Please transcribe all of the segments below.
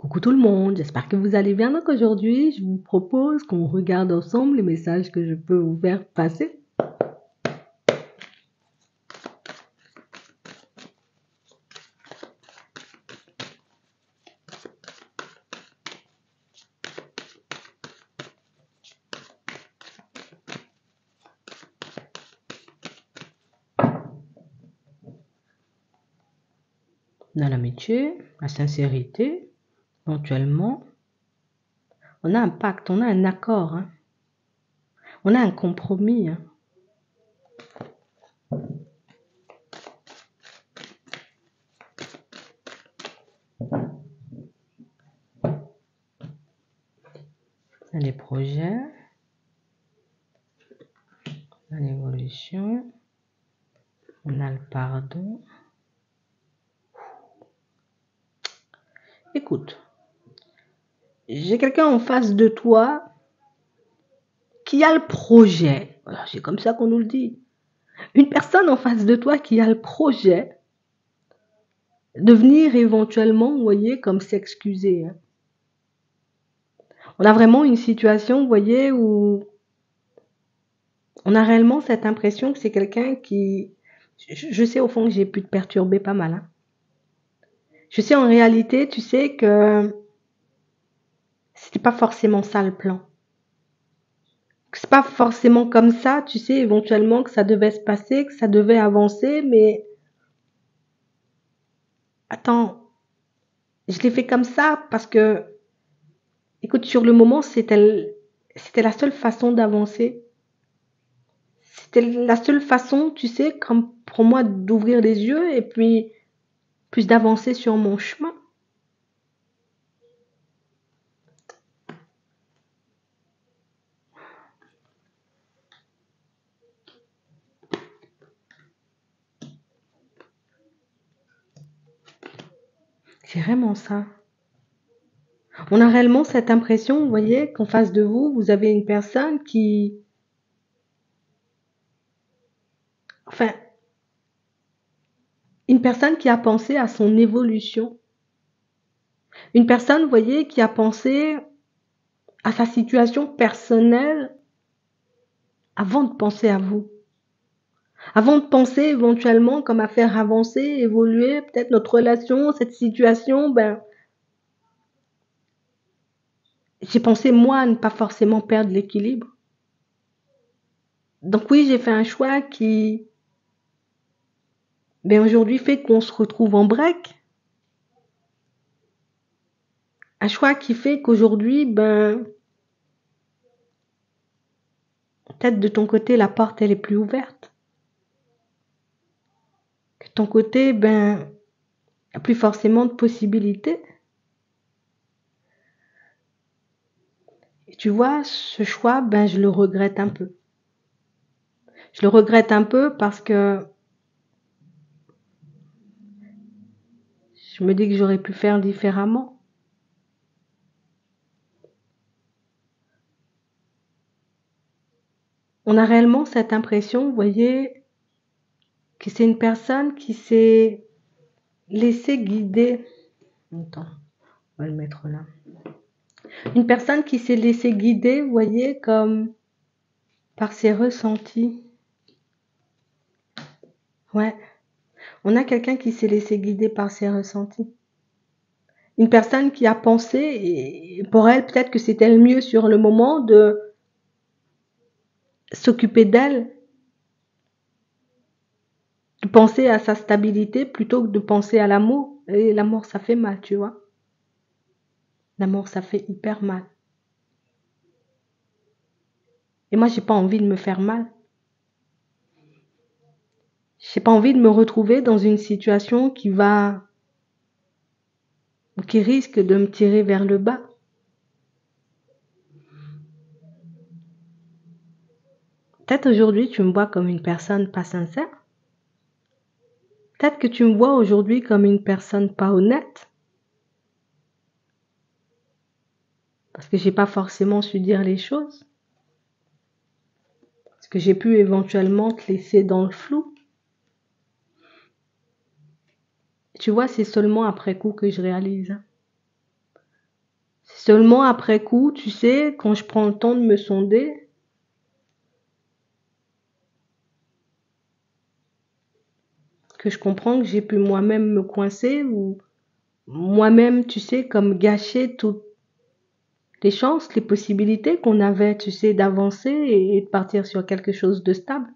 Coucou tout le monde, j'espère que vous allez bien. Donc aujourd'hui, je vous propose qu'on regarde ensemble les messages que je peux vous faire passer. On a l'amitié, la sincérité, éventuellement. On a un pacte, on a un accord, hein. On a un compromis, hein. On a les projets, on a l'évolution, on a le pardon. Écoute, j'ai quelqu'un en face de toi qui a le projet. Voilà, c'est comme ça qu'on nous le dit. Une personne en face de toi qui a le projet de venir éventuellement, vous voyez, comme s'excuser, hein. On a vraiment une situation, vous voyez, où on a réellement cette impression que c'est quelqu'un qui... Je sais au fond que j'ai pu te perturber pas mal, hein. Je sais en réalité, tu sais que c'était pas forcément ça le plan. Que c'est pas forcément comme ça, tu sais, éventuellement que ça devait se passer, que ça devait avancer, mais... Attends, je l'ai fait comme ça parce que, écoute, sur le moment, c'était la seule façon d'avancer. C'était la seule façon, tu sais, comme pour moi d'ouvrir les yeux et puis plus d'avancer sur mon chemin. C'est vraiment ça. On a réellement cette impression, vous voyez, qu'en face de vous, vous avez une personne qui... Enfin, une personne qui a pensé à son évolution. Une personne, vous voyez, qui a pensé à sa situation personnelle avant de penser à vous. Avant de penser éventuellement comme à faire avancer, évoluer peut-être notre relation, cette situation, ben, j'ai pensé moi à ne pas forcément perdre l'équilibre. Donc oui, j'ai fait un choix qui, ben, aujourd'hui fait qu'on se retrouve en break. Un choix qui fait qu'aujourd'hui, ben, peut-être de ton côté, la porte, elle est plus ouverte. Que de ton côté, ben, il n'y a plus forcément de possibilités. Et tu vois, ce choix, ben, je le regrette un peu. Je le regrette un peu parce que je me dis que j'aurais pu faire différemment. On a réellement cette impression, vous voyez, que c'est une personne qui s'est laissée guider. Attends, on va le mettre là. Une personne qui s'est laissée guider, vous voyez, comme par ses ressentis. Ouais, on a quelqu'un qui s'est laissé guider par ses ressentis. Une personne qui a pensé, et pour elle, peut-être que c'était le mieux sur le moment de s'occuper d'elle, de penser à sa stabilité plutôt que de penser à l'amour. Et l'amour, ça fait mal, tu vois. L'amour, ça fait hyper mal. Et moi, j'ai pas envie de me faire mal. J'ai pas envie de me retrouver dans une situation qui risque de me tirer vers le bas. Peut-être aujourd'hui, tu me vois comme une personne pas sincère. Peut-être que tu me vois aujourd'hui comme une personne pas honnête. Parce que j'ai pas forcément su dire les choses. Parce que j'ai pu éventuellement te laisser dans le flou. Tu vois, c'est seulement après coup que je réalise. Seulement après coup, tu sais, quand je prends le temps de me sonder, que je comprends que j'ai pu moi-même me coincer ou moi-même, tu sais, comme gâcher toutes les chances, les possibilités qu'on avait, tu sais, d'avancer et de partir sur quelque chose de stable.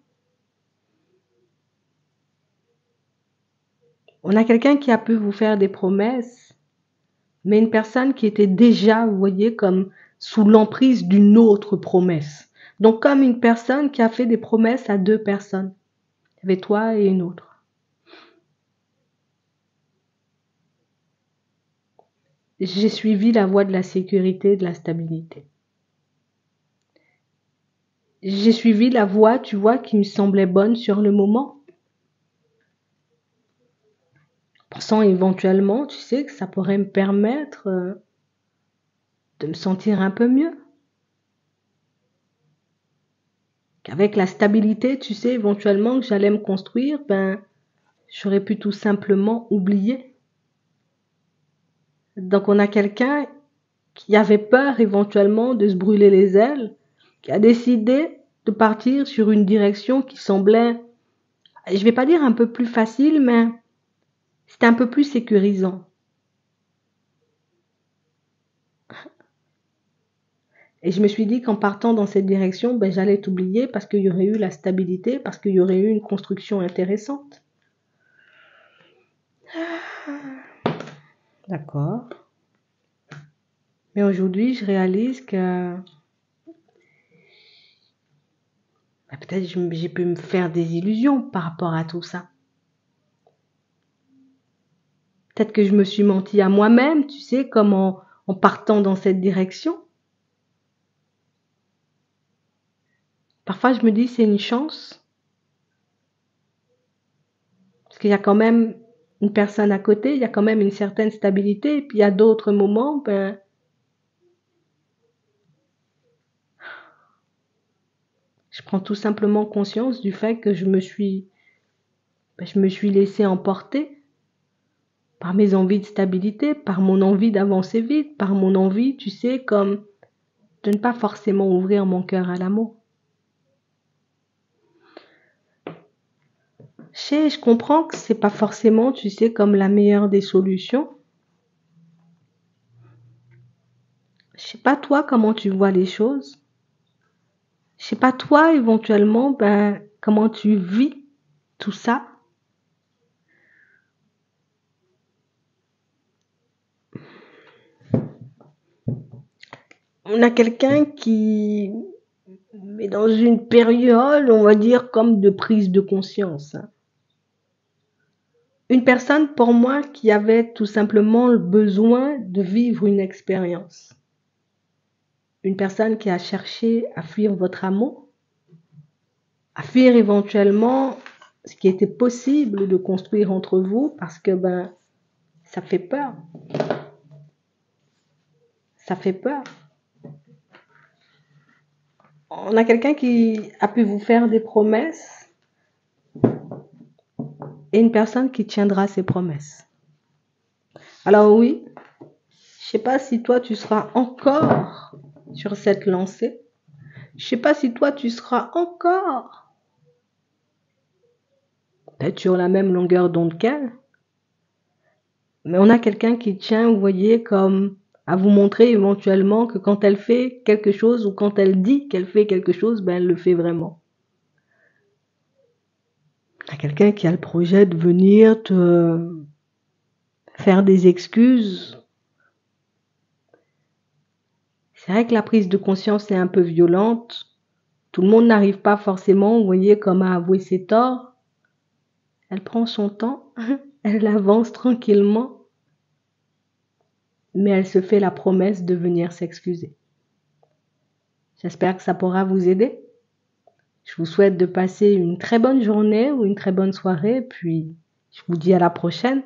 On a quelqu'un qui a pu vous faire des promesses, mais une personne qui était déjà, vous voyez, comme sous l'emprise d'une autre promesse. Donc comme une personne qui a fait des promesses à deux personnes. Il y avait toi et une autre. J'ai suivi la voie de la sécurité et de la stabilité. J'ai suivi la voie, tu vois, qui me semblait bonne sur le moment. Pensant éventuellement, tu sais, que ça pourrait me permettre de me sentir un peu mieux. Qu'avec la stabilité, tu sais, éventuellement que j'allais me construire, ben, j'aurais pu tout simplement oublier. Donc on a quelqu'un qui avait peur éventuellement de se brûler les ailes, qui a décidé de partir sur une direction qui semblait, je vais pas dire un peu plus facile, mais c'était un peu plus sécurisant. Et je me suis dit qu'en partant dans cette direction, ben, j'allais t'oublier parce qu'il y aurait eu la stabilité, parce qu'il y aurait eu une construction intéressante. D'accord. Mais aujourd'hui, je réalise que ben, peut-être j'ai pu me faire des illusions par rapport à tout ça. Peut-être que je me suis menti à moi-même, tu sais, comme en partant dans cette direction. Parfois, je me dis c'est une chance, parce qu'il y a quand même une personne à côté, il y a quand même une certaine stabilité, et puis il y a d'autres moments, ben, je prends tout simplement conscience du fait que je me suis laissée emporter par mes envies de stabilité, par mon envie d'avancer vite, par mon envie, tu sais, comme de ne pas forcément ouvrir mon cœur à l'amour. Je comprends que c'est pas forcément, tu sais, comme la meilleure des solutions. Je sais pas toi comment tu vois les choses. Je sais pas toi éventuellement, ben comment tu vis tout ça. On a quelqu'un qui est dans une période, on va dire, comme de prise de conscience. Une personne pour moi qui avait tout simplement le besoin de vivre une expérience. Une personne qui a cherché à fuir votre amour, à fuir éventuellement ce qui était possible de construire entre vous parce que ben ça fait peur. Ça fait peur. On a quelqu'un qui a pu vous faire des promesses et une personne qui tiendra ses promesses. Alors oui, je sais pas si toi tu seras encore sur cette lancée. Je sais pas si toi tu seras encore peut-être sur la même longueur d'onde qu'elle. Mais on a quelqu'un qui tient, vous voyez, comme à vous montrer éventuellement que quand elle fait quelque chose ou quand elle dit qu'elle fait quelque chose, ben elle le fait vraiment. On a quelqu'un qui a le projet de venir te faire des excuses. C'est vrai que la prise de conscience est un peu violente. Tout le monde n'arrive pas forcément, vous voyez, comme à avouer ses torts. Elle prend son temps, elle avance tranquillement, mais elle se fait la promesse de venir s'excuser. J'espère que ça pourra vous aider. Je vous souhaite de passer une très bonne journée ou une très bonne soirée, puis je vous dis à la prochaine.